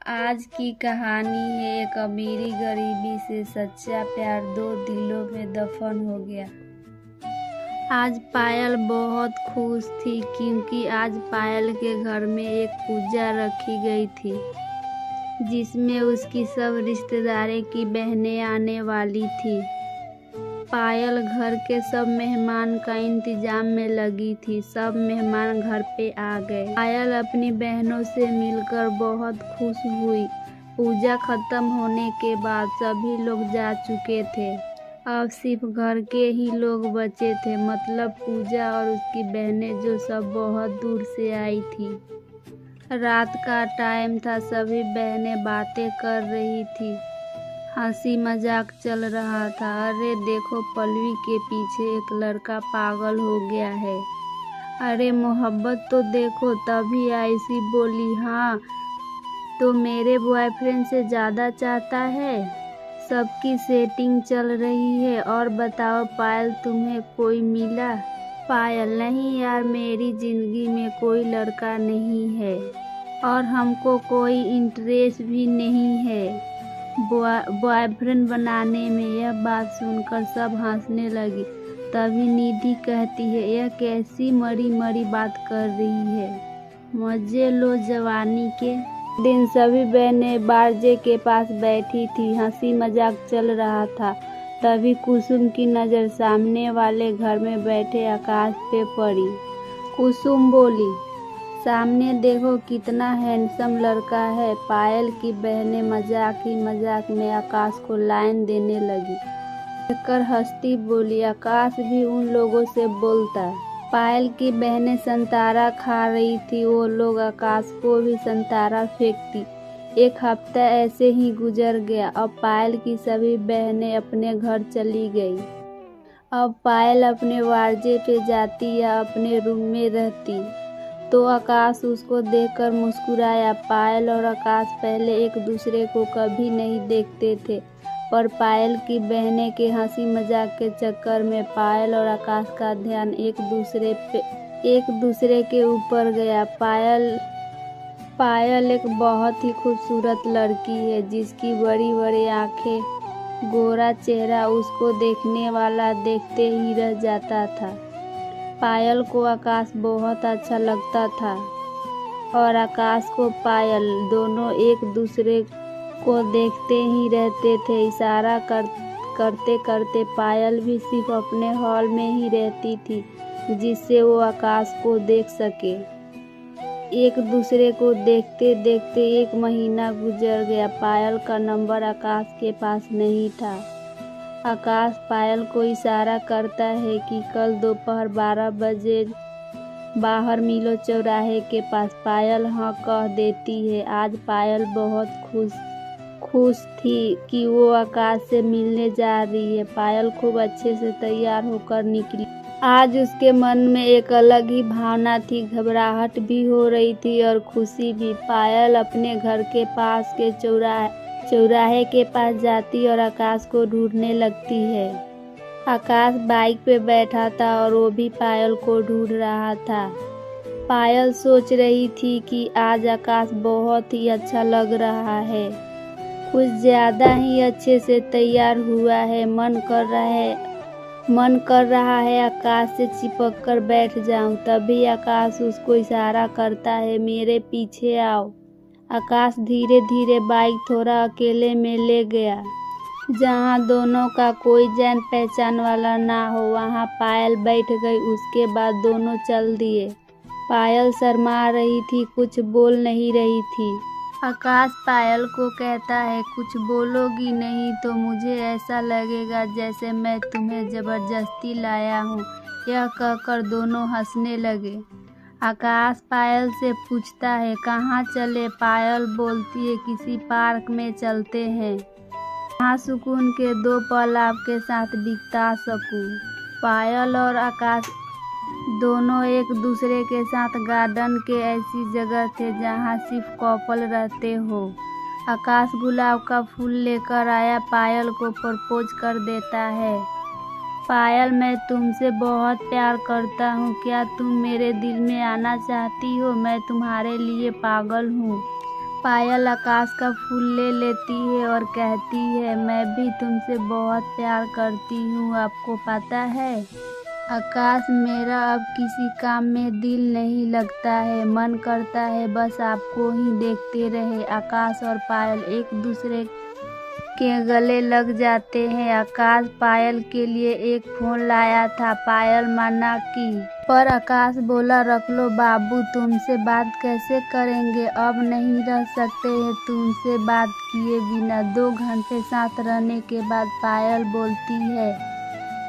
आज की कहानी है एक अमीरी गरीबी से सच्चा प्यार दो दिलों में दफन हो गया। आज पायल बहुत खुश थी क्योंकि आज पायल के घर में एक पूजा रखी गई थी जिसमें उसकी सब रिश्तेदारों की बहनें आने वाली थी। पायल घर के सब मेहमान का इंतजाम में लगी थी। सब मेहमान घर पे आ गए। पायल अपनी बहनों से मिलकर बहुत खुश हुई। पूजा खत्म होने के बाद सभी लोग जा चुके थे। अब सिर्फ घर के ही लोग बचे थे, मतलब पूजा और उसकी बहनें जो सब बहुत दूर से आई थी। रात का टाइम था, सभी बहनें बातें कर रही थी, हंसी मजाक चल रहा था। अरे देखो, पल्लवी के पीछे एक लड़का पागल हो गया है। अरे मोहब्बत तो देखो, तभी आयशी बोली, हाँ तो मेरे बॉयफ्रेंड से ज़्यादा चाहता है। सबकी सेटिंग चल रही है। और बताओ पायल, तुम्हें कोई मिला? पायल, नहीं यार, मेरी ज़िंदगी में कोई लड़का नहीं है और हमको कोई इंटरेस्ट भी नहीं है बॉयफ्रेंड बनाने में। यह बात सुनकर सब हंसने लगी। तभी निधि कहती है, यह कैसी मरी मरी बात कर रही है, मजे लो जवानी के। दिन सभी बहनें बारजे के पास बैठी थी, हंसी मजाक चल रहा था। तभी कुसुम की नज़र सामने वाले घर में बैठे आकाश पे पड़ी। कुसुम बोली, सामने देखो कितना हैंडसम लड़का है। पायल की बहनें मजाक ही मजाक में आकाश को लाइन देने लगी। देखकर हंसती बोली, आकाश भी उन लोगों से बोलता। पायल की बहनें संतरा खा रही थी, वो लोग आकाश को भी संतरा फेंकती। एक हफ्ता ऐसे ही गुजर गया। अब पायल की सभी बहनें अपने घर चली गई। अब पायल अपने वारजे पे जाती या अपने रूम में रहती तो आकाश उसको देखकर मुस्कुराया। पायल और आकाश पहले एक दूसरे को कभी नहीं देखते थे, पर पायल की बहनें के हंसी मजाक के चक्कर में पायल और आकाश का ध्यान एक दूसरे के ऊपर गया। पायल एक बहुत ही खूबसूरत लड़की है जिसकी बड़ी बड़ी आंखें, गोरा चेहरा, उसको देखने वाला देखते ही रह जाता था। पायल को आकाश बहुत अच्छा लगता था और आकाश को पायल, दोनों एक दूसरे को देखते ही रहते थे। इशारा करते करते पायल भी सिर्फ अपने हॉल में ही रहती थी जिससे वो आकाश को देख सके। एक दूसरे को देखते देखते 1 महीना गुजर गया। पायल का नंबर आकाश के पास नहीं था। आकाश पायल को इशारा करता है कि कल दोपहर 12 बजे बाहर मिलो चौराहे के पास। पायल हाँ कह देती है। आज पायल बहुत खुश थी कि वो आकाश से मिलने जा रही है। पायल खूब अच्छे से तैयार होकर निकली। आज उसके मन में एक अलग ही भावना थी, घबराहट भी हो रही थी और खुशी भी। पायल अपने घर के पास के चौराहे के पास जाती और आकाश को ढूंढने लगती है। आकाश बाइक पे बैठा था और वो भी पायल को ढूंढ रहा था। पायल सोच रही थी कि आज आकाश बहुत ही अच्छा लग रहा है, कुछ ज्यादा ही अच्छे से तैयार हुआ है। मन कर रहा है आकाश से चिपक कर बैठ जाऊं। तभी आकाश उसको इशारा करता है, मेरे पीछे आओ। आकाश धीरे धीरे बाइक थोड़ा अकेले में ले गया, जहां दोनों का कोई जान पहचान वाला ना हो। वहां पायल बैठ गई। उसके बाद दोनों चल दिए। पायल शर्मा रही थी, कुछ बोल नहीं रही थी। आकाश पायल को कहता है, कुछ बोलोगी नहीं तो मुझे ऐसा लगेगा जैसे मैं तुम्हें जबरदस्ती लाया हूँ। यह कहकर दोनों हंसने लगे। आकाश पायल से पूछता है, कहाँ चले? पायल बोलती है, किसी पार्क में चलते हैं, यहाँ सुकून के 2 पल आपके साथ बिता सकूं। पायल और आकाश दोनों एक दूसरे के साथ गार्डन के ऐसी जगह थे जहाँ सिर्फ कपल रहते हो। आकाश गुलाब का फूल लेकर आया, पायल को प्रपोज कर देता है। पायल, मैं तुमसे बहुत प्यार करता हूँ, क्या तुम मेरे दिल में आना चाहती हो? मैं तुम्हारे लिए पागल हूँ। पायल आकाश का फूल ले लेती है और कहती है, मैं भी तुमसे बहुत प्यार करती हूँ, आपको पता है। आकाश, मेरा अब किसी काम में दिल नहीं लगता है, मन करता है बस आपको ही देखते रहे। आकाश और पायल एक दूसरे के गले लग जाते हैं। आकाश पायल के लिए एक फोन लाया था, पायल मना की, पर आकाश बोला, रख लो बाबू, तुमसे बात कैसे करेंगे, अब नहीं रह सकते हैं तुमसे बात किए बिना। 2 घंटे साथ रहने के बाद पायल बोलती है,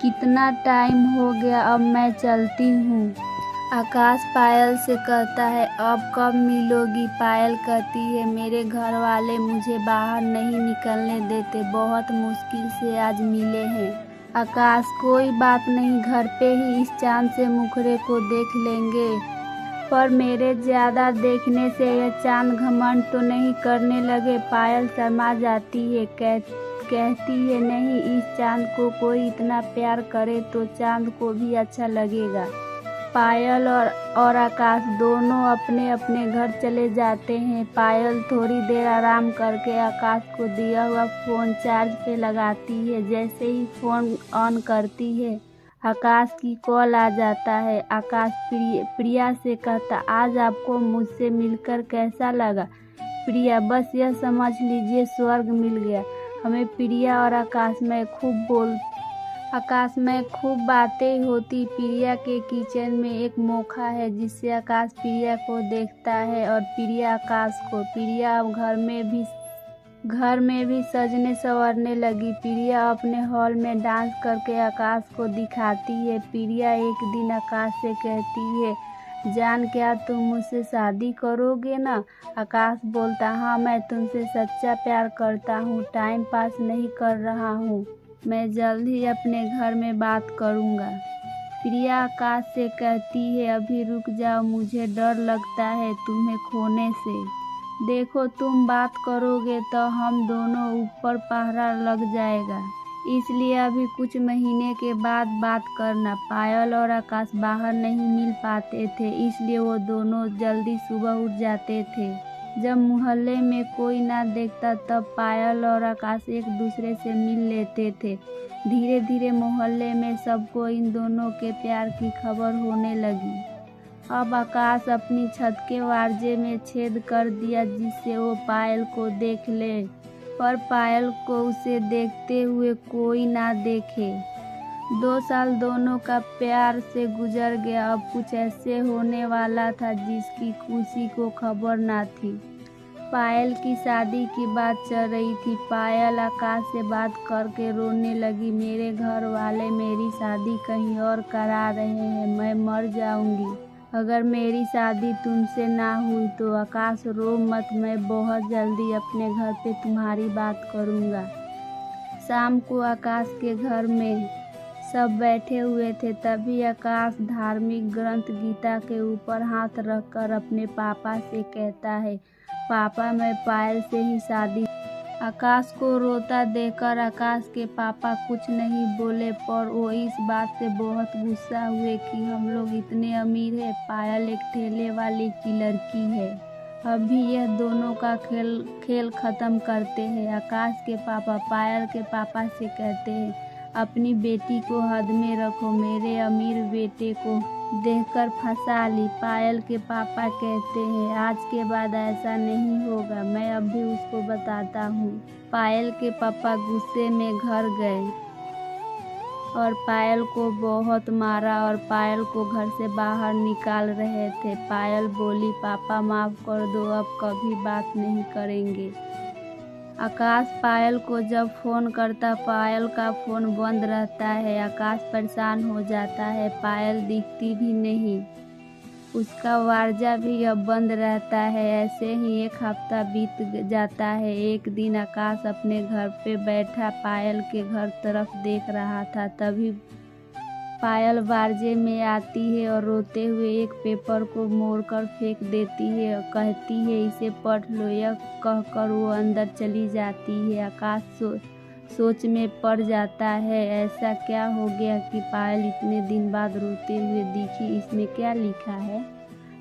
कितना टाइम हो गया, अब मैं चलती हूँ। आकाश पायल से कहता है, अब कब मिलोगी। पायल कहती है, मेरे घर वाले मुझे बाहर नहीं निकलने देते, बहुत मुश्किल से आज मिले हैं। आकाश, कोई बात नहीं, घर पे ही इस चांद से मुखड़े को देख लेंगे, पर मेरे ज्यादा देखने से यह चांद घमंड तो नहीं करने लगे। पायल शर्मा जाती है, कहती है, नहीं, इस चांद को कोई इतना प्यार करे तो चांद को भी अच्छा लगेगा। पायल और आकाश दोनों अपने अपने घर चले जाते हैं। पायल थोड़ी देर आराम करके आकाश को दिया हुआ फोन चार्ज पे लगाती है। जैसे ही फोन ऑन करती है, आकाश की कॉल आ जाता है। आकाश प्रिया से कहता, आज आपको मुझसे मिलकर कैसा लगा। प्रिया, बस यह समझ लीजिए स्वर्ग मिल गया हमें। प्रिया और आकाश में खूब बातें होती। प्रिया के किचन में एक मोखा है जिससे आकाश प्रिया को देखता है और प्रिया आकाश को। प्रिया अब घर में भी सजने संवरने लगी। प्रिया अपने हॉल में डांस करके आकाश को दिखाती है। प्रिया एक दिन आकाश से कहती है, जान, क्या तुम मुझसे शादी करोगे ना। आकाश बोलता, हाँ, मैं तुमसे सच्चा प्यार करता हूँ, टाइम पास नहीं कर रहा हूँ, मैं जल्द ही अपने घर में बात करूँगा। प्रिया आकाश से कहती है, अभी रुक जाओ, मुझे डर लगता है तुम्हें खोने से। देखो, तुम बात करोगे तो हम दोनों ऊपर पहरा लग जाएगा, इसलिए अभी कुछ महीने के बाद बात करना। पायल और आकाश बाहर नहीं मिल पाते थे, इसलिए वो दोनों जल्दी सुबह उठ जाते थे। जब मोहल्ले में कोई ना देखता तब पायल और आकाश एक दूसरे से मिल लेते थे। धीरे धीरे मोहल्ले में सबको इन दोनों के प्यार की खबर होने लगी। अब आकाश अपनी छत के वारजे में छेद कर दिया जिससे वो पायल को देख ले, पर पायल को उसे देखते हुए कोई ना देखे। 2 साल दोनों का प्यार से गुजर गया। अब कुछ ऐसे होने वाला था जिसकी खुशी को खबर ना थी। पायल की शादी की बात चल रही थी। पायल आकाश से बात करके रोने लगी, मेरे घर वाले मेरी शादी कहीं और करा रहे हैं, मैं मर जाऊंगी अगर मेरी शादी तुमसे ना हुई तो। आकाश, रो मत, मैं बहुत जल्दी अपने घर पे तुम्हारी बात करूँगा। शाम को आकाश के घर में सब बैठे हुए थे, तभी आकाश धार्मिक ग्रंथ गीता के ऊपर हाथ रखकर अपने पापा से कहता है, पापा, मैं पायल से ही शादी। आकाश को रोता देखकर आकाश के पापा कुछ नहीं बोले, पर वो इस बात से बहुत गुस्सा हुए कि हम लोग इतने अमीर हैं, पायल एक ठेले वाले की लड़की है, अभी यह दोनों का खेल खत्म करते हैं। आकाश के पापा पायल के पापा से कहते हैं, अपनी बेटी को हद में रखो, मेरे अमीर बेटे को देखकर फंसा ली। पायल के पापा कहते हैं, आज के बाद ऐसा नहीं होगा, मैं अभी उसको बताता हूँ। पायल के पापा गुस्से में घर गए और पायल को बहुत मारा और पायल को घर से बाहर निकाल रहे थे। पायल बोली, पापा माफ कर दो, अब कभी बात नहीं करेंगे। आकाश पायल को जब फोन करता, पायल का फोन बंद रहता है। आकाश परेशान हो जाता है, पायल दिखती भी नहीं, उसका वारजा भी अब बंद रहता है। ऐसे ही 1 हफ्ता बीत जाता है। एक दिन आकाश अपने घर पे बैठा पायल के घर तरफ देख रहा था, तभी पायल वारजे में आती है और रोते हुए एक पेपर को मोड़कर फेंक देती है और कहती है, इसे पढ़ लो। यह कहकर वो अंदर चली जाती है। आकाश सोच में पड़ जाता है, ऐसा क्या हो गया कि पायल इतने दिन बाद रोते हुए दिखी, इसमें क्या लिखा है।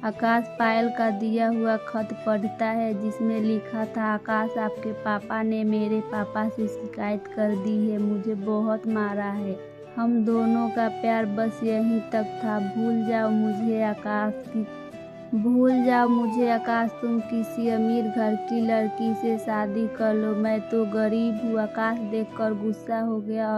आकाश पायल का दिया हुआ खत पढ़ता है जिसमें लिखा था, आकाश आपके पापा ने मेरे पापा से शिकायत कर दी है, मुझे बहुत मारा है। हम दोनों का प्यार बस यहीं तक था। भूल जाओ मुझे आकाश, तुम किसी अमीर घर की लड़की से शादी कर लो, मैं तो गरीब हूँ। आकाश देखकर गुस्सा हो गया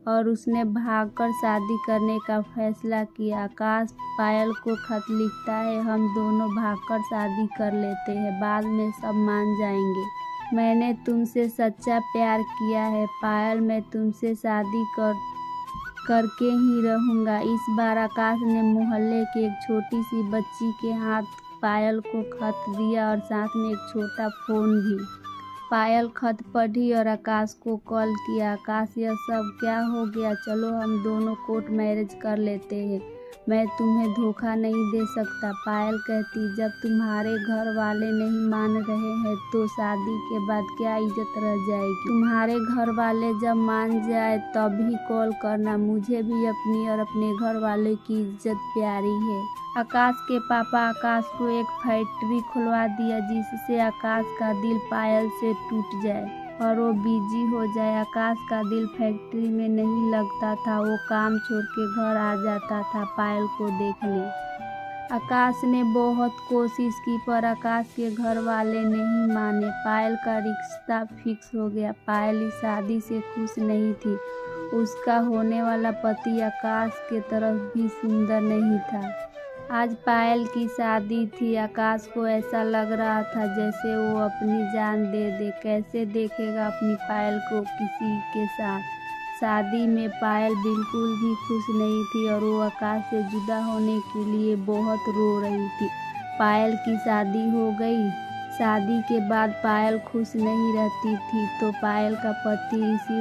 और उसने भागकर शादी करने का फैसला किया। आकाश पायल को खत लिखता है, हम दोनों भागकर शादी कर लेते हैं, बाद में सब मान जाएंगे। मैंने तुमसे सच्चा प्यार किया है पायल, मैं तुमसे शादी करके ही रहूँगा। इस बार आकाश ने मोहल्ले के एक छोटी सी बच्ची के हाथ पायल को खत दिया और साथ में एक छोटा फ़ोन भी। पायल खत पढ़ी और आकाश को कॉल किया। आकाश, यह सब क्या हो गया? चलो हम दोनों कोर्ट मैरिज कर लेते हैं, मैं तुम्हें धोखा नहीं दे सकता। पायल कहती, जब तुम्हारे घर वाले नहीं मान रहे हैं तो शादी के बाद क्या इज्जत रह जाएगी? तुम्हारे घर वाले जब मान जाए तब ही कॉल करना, मुझे भी अपनी और अपने घर वाले की इज्जत प्यारी है। आकाश के पापा आकाश को एक फैक्ट्री खुलवा दिया जिससे आकाश का दिल पायल से टूट जाए और वो बिजी हो जाए। आकाश का दिल फैक्ट्री में नहीं लगता था, वो काम छोड़ के घर आ जाता था पायल को देखने। आकाश ने बहुत कोशिश की पर आकाश के घर वाले नहीं माने। पायल का रिश्ता फिक्स हो गया। पायल इस शादी से खुश नहीं थी। उसका होने वाला पति आकाश के तरफ भी सुंदर नहीं था। आज पायल की शादी थी। आकाश को ऐसा लग रहा था जैसे वो अपनी जान दे दे। कैसे देखेगा अपनी पायल को किसी के साथ? शादी में पायल बिल्कुल भी खुश नहीं थी और वो आकाश से जुदा होने के लिए बहुत रो रही थी। पायल की शादी हो गई। शादी के बाद पायल खुश नहीं रहती थी तो पायल का पति इसी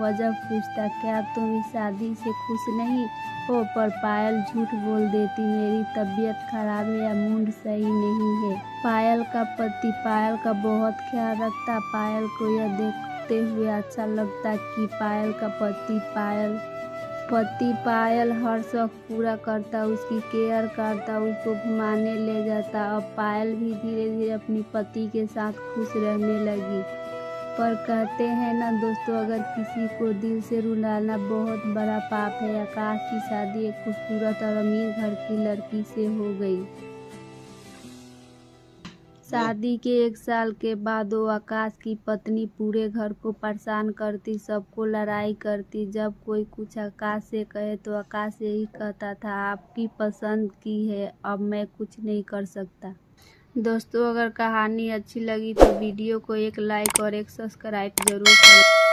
वजह पूछता, क्या तुम इस शादी से खुश नहीं हो? पर पायल झूठ बोल देती, मेरी तबीयत खराब है या मूड सही नहीं है। पायल का पति पायल का बहुत ख्याल रखता। पायल को यह देखते हुए अच्छा लगता कि पायल का पति पायल हर शौक पूरा करता, उसकी केयर करता, उसको घुमाने ले जाता। अब पायल भी धीरे धीरे अपनी पति के साथ खुश रहने लगी। पर कहते हैं ना दोस्तों, अगर किसी को दिल से रुलाना बहुत बड़ा पाप है। आकाश की शादी एक खूबसूरत और अमीर घर की लड़की से हो गई। शादी के 1 साल के बाद वो आकाश की पत्नी पूरे घर को परेशान करती, सबको लड़ाई करती। जब कोई कुछ आकाश से कहे तो आकाश यही कहता था, आपकी पसंद की है, अब मैं कुछ नहीं कर सकता। दोस्तों, अगर कहानी अच्छी लगी तो वीडियो को एक लाइक और एक सब्सक्राइब जरूर करें।